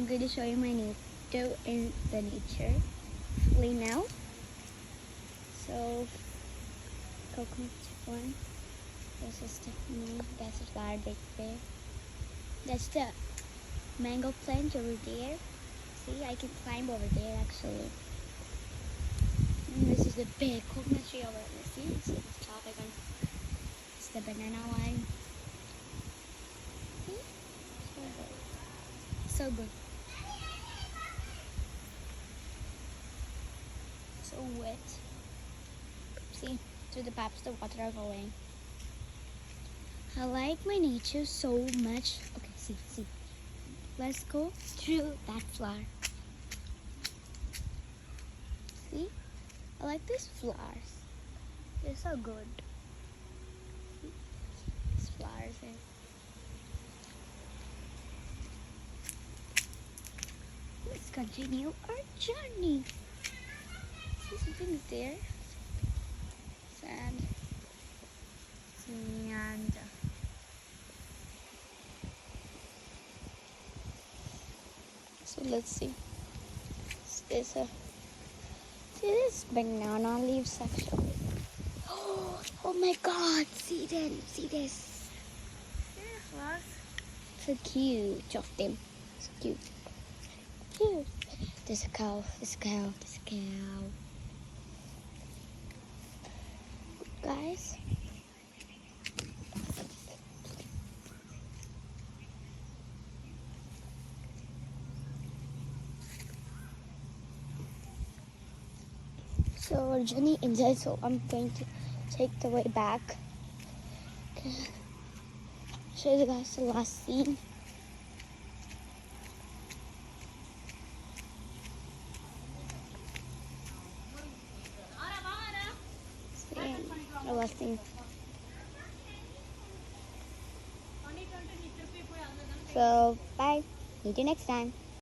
going to show you my nature in the nature play now. So, coconut one. This is Stephanie. That's a flower big there. That's the mango plant over there. See, I can climb over there actually. And this is the big coconut tree over there. See, it's the tropic one. It's the banana one. See? So good. So wet. See, through the pipes the water are going. I like my nature so much. Okay, see. Let's go through that flower. See? I like these flowers. They're so good. See? These flowers are. Let's continue our journey. See, something's there. Sand. Sand. So let's see. There's a see this banana leaf section. Oh my God! See them. See this. So cute of them. So cute. Cute. There's a cow. There's a cow. There's a cow. Guys. So our journey ended, so I'm going to take the way back. Okay. Show you guys the last scene. See, the last scene. So bye. Meet you next time.